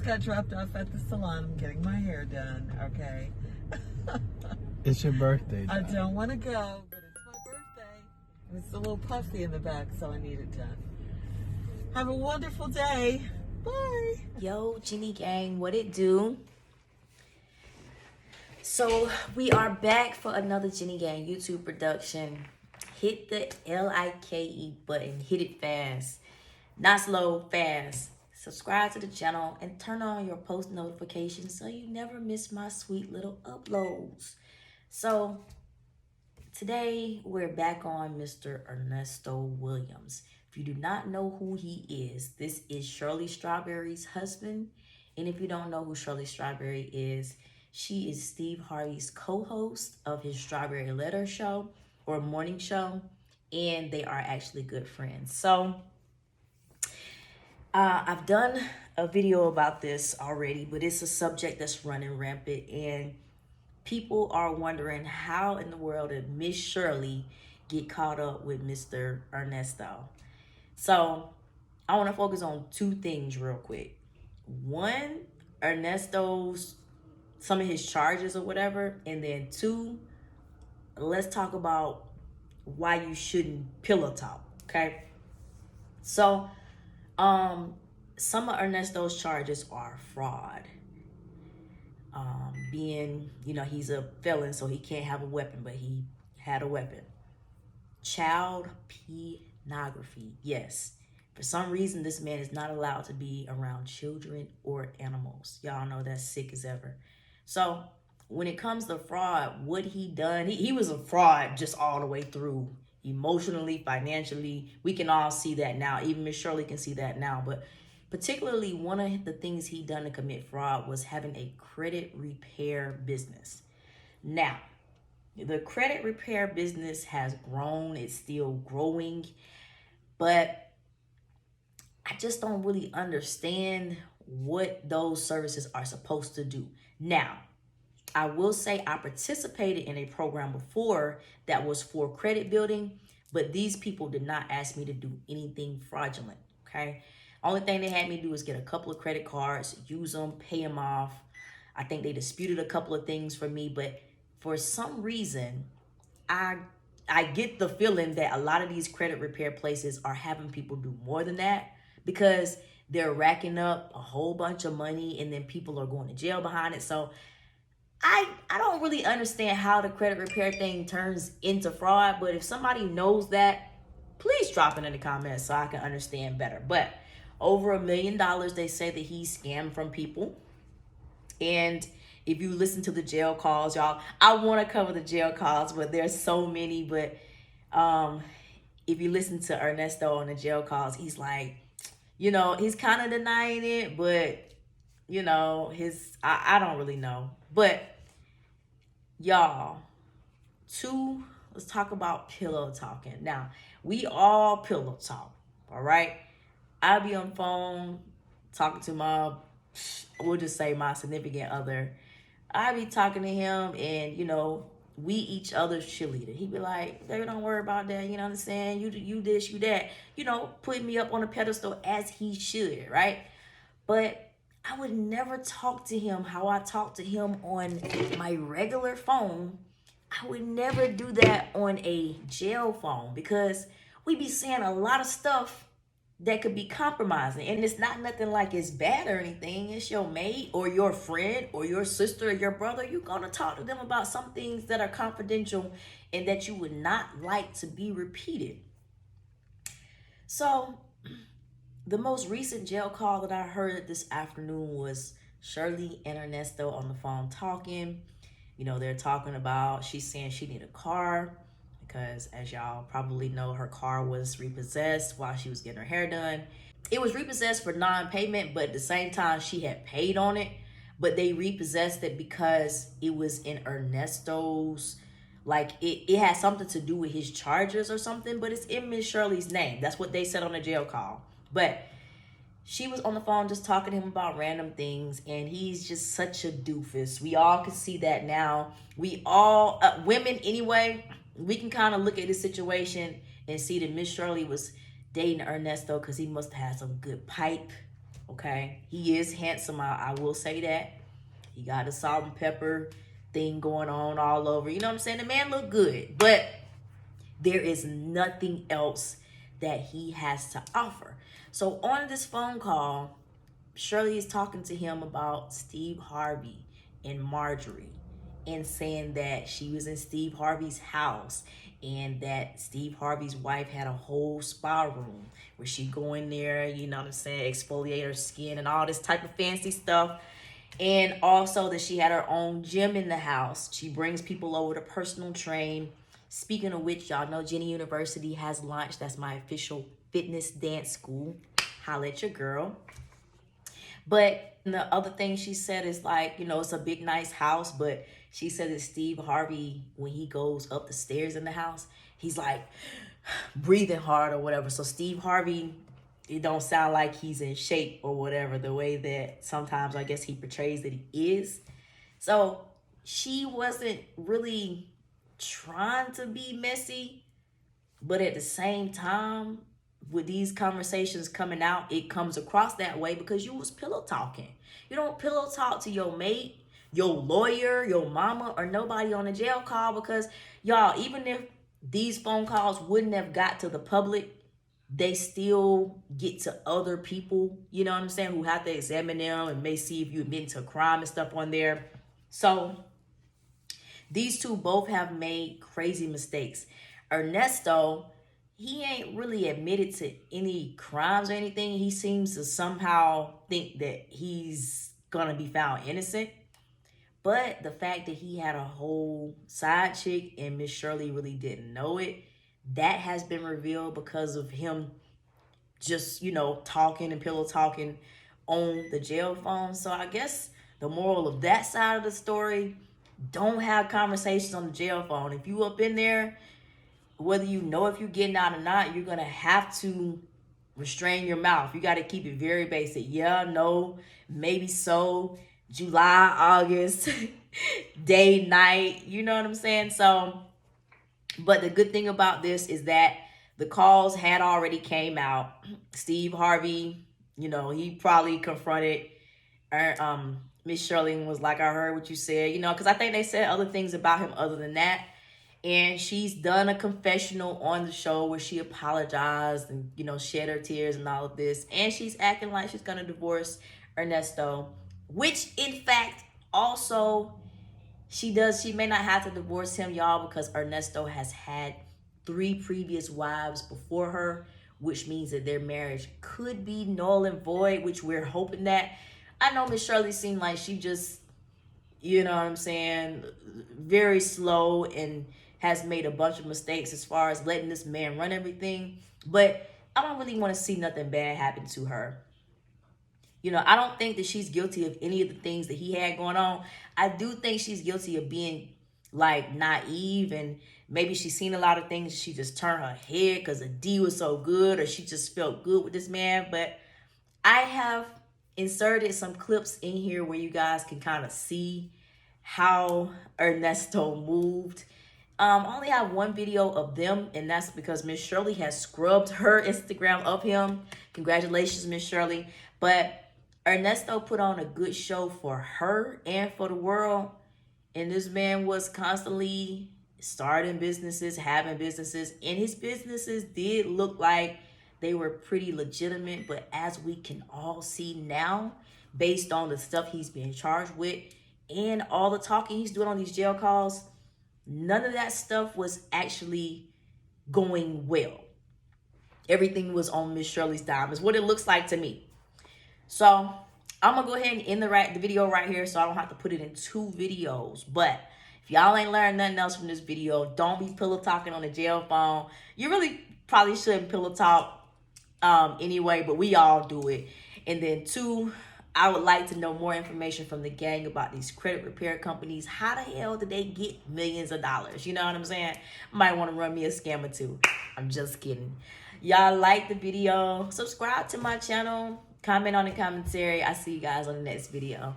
Got dropped off at the salon. I'm getting my hair done, okay? It's your birthday. I don't want to go, but it's my birthday. It's a little puffy in the back, so I need it done. Have a wonderful day. Bye. Yo, Jenny Gang, what it do? So we are back for another Jenny Gang YouTube production. Hit the LIKE button. Hit it fast. Not slow, fast. Subscribe to the channel and turn on your post notifications so you never miss my sweet little uploads. So today we're back on Mr. Ernesto Williams. If you do not know who he is, this is Shirley Strawberry's husband. And if you don't know who Shirley Strawberry is, she is Steve Harvey's co-host of his Strawberry Letter show or morning show. And they are actually good friends. So I've done a video about this already, but it's a subject that's running rampant. And people are wondering how in the world did Me.Shirley get caught up with Mr. Ernesto? So I want to focus on two things real quick. One, Ernesto's, some of his charges or whatever. And then two, let's talk about why you shouldn't pillow talk, okay? So some of Ernesto's charges are fraud. Being, he's a felon, so he can't have a weapon, but he had a weapon. Child pornography, yes. For some reason, this man is not allowed to be around children or animals. Y'all know that's sick as ever. So when it comes to fraud, what he done, he was a fraud just all the way through. Emotionally, financially, we can all see that now. Even Miss Shirley can see that now. But particularly one of the things he done to commit fraud was having a credit repair business. Now, the credit repair business has grown. It's still growing. But I just don't really understand what those services are supposed to do. Now, I will say I participated in a program before that was for credit building, but these people did not ask me to do anything fraudulent, okay? Only thing they had me do is get a couple of credit cards, use them, pay them off. I think they disputed a couple of things for me, but for some reason, I get the feeling that a lot of these credit repair places are having people do more than that because they're racking up a whole bunch of money and then people are going to jail behind it. So I don't really understand how the credit repair thing turns into fraud, but if somebody knows that, please drop it in the comments so I can understand better. But over $1 million, they say that he scammed from people. And if you listen to the jail calls, y'all, I want to cover the jail calls, but there's so many. But if you listen to Ernesto on the jail calls, he's like, he's kind of denying it, but I don't really know. But y'all, let's talk about pillow talking. Now, we all pillow talk, all right? I'll be on the phone talking to we'll just say my significant other. I be talking to him and, we each other's cheerleader. He be like, baby, don't worry about that. You know what I'm saying? You this, you that. Putting me up on a pedestal as he should, right? But I would never talk to him how I talk to him on my regular phone. I would never do that on a jail phone because we be saying a lot of stuff that could be compromising. And it's not nothing like it's bad or anything. It's your mate or your friend or your sister or your brother. You're going to talk to them about some things that are confidential and that you would not like to be repeated. So the most recent jail call that I heard this afternoon was Shirley and Ernesto on the phone talking. They're talking about, she's saying she need a car because, as y'all probably know, her car was repossessed while she was getting her hair done. It was repossessed for non-payment, but at the same time, she had paid on it. But they repossessed it because it was in Ernesto's, it had something to do with his charges or something, but it's in Miss Shirley's name. That's what they said on the jail call. But she was on the phone just talking to him about random things, and he's just such a doofus. We all can see that now. We all, women anyway, we can kind of look at this situation and see that Miss Shirley was dating Ernesto because he must have had some good pipe Okay, he is handsome. I will say that. He got a salt and pepper thing going on all over. You know what I'm saying? The man look good, but there is nothing else that he has to offer. So on this phone call, Shirley is talking to him about Steve Harvey and Marjorie, and saying that she was in Steve Harvey's house and that Steve Harvey's wife had a whole spa room where she go in there, you know what I'm saying, exfoliate her skin and all this type of fancy stuff. And also that she had her own gym in the house. She brings people over to personal train. Speaking of which, y'all know Jenny University has launched. That's my official fitness dance school. Holla at your girl. But the other thing she said is like, you know, it's a big, nice house. But she said that Steve Harvey, when he goes up the stairs in the house, he's like breathing hard or whatever. So Steve Harvey, it don't sound like he's in shape or whatever, the way that sometimes I guess he portrays that he is. So she wasn't really trying to be messy, but at the same time, with these conversations coming out, it comes across that way because you was pillow talking. You don't pillow talk to your mate, your lawyer, your mama, or nobody on a jail call, because y'all, even if these phone calls wouldn't have got to the public, they still get to other people, you know what I'm saying, who have to examine them and may see if you admit to a crime and stuff on there. So these two both have made crazy mistakes. Ernesto, he ain't really admitted to any crimes or anything. He seems to somehow think that he's gonna be found innocent. But the fact that he had a whole side chick and Me.Shirley really didn't know it, that has been revealed because of him just, you know, talking and pillow talking on the jail phone. So I guess the moral of that side of the story, don't have conversations on the jail phone. If you up in there, whether you know if you're getting out or not, you're going to have to restrain your mouth. You got to keep it very basic. Yeah, no, maybe so, July, August, day, night, you know what I'm saying? So, but the good thing about this is that the calls had already came out. Steve Harvey, you know, he probably confronted Me.Shirley and was like, I heard what you said, you know, because I think they said other things about him other than that. And she's done a confessional on the show where she apologized and, you know, shed her tears and all of this. And she's acting like she's going to divorce Ernesto, which in fact also she does. She may not have to divorce him, y'all, because Ernesto has had 3 previous wives before her, which means that their marriage could be null and void, which we're hoping that. I know Me.Shirley seemed like she just, you know what I'm saying, very slow and has made a bunch of mistakes as far as letting this man run everything. But I don't really want to see nothing bad happen to her. You know, I don't think that she's guilty of any of the things that he had going on. I do think she's guilty of being like naive, and maybe she's seen a lot of things. She just turned her head because the D was so good, or she just felt good with this man. But I have inserted some clips in here where you guys can kind of see how Ernesto moved. I only have one video of them, and that's because Me.Shirley has scrubbed her Instagram of him. Congratulations, Me.Shirley. But Ernesto put on a good show for her and for the world. And this man was constantly starting businesses, having businesses. And his businesses did look like they were pretty legitimate. But as we can all see now, based on the stuff he's being charged with and all the talking he's doing on these jail calls, none of that stuff was actually going well. Everything was on Me.Shirley's dime, is what it looks like to me. So I'm going to go ahead and end the video right here so I don't have to put it in 2 videos. But if y'all ain't learned nothing else from this video, don't be pillow talking on the jail phone. You really probably shouldn't pillow talk anyway, but we all do it. And then 2, I would like to know more information from the gang about these credit repair companies. How the hell did they get millions of dollars? You know what I'm saying? Might want to run me a scam or 2. I'm just kidding. Y'all like the video. Subscribe to my channel. Comment on the commentary. I see you guys on the next video.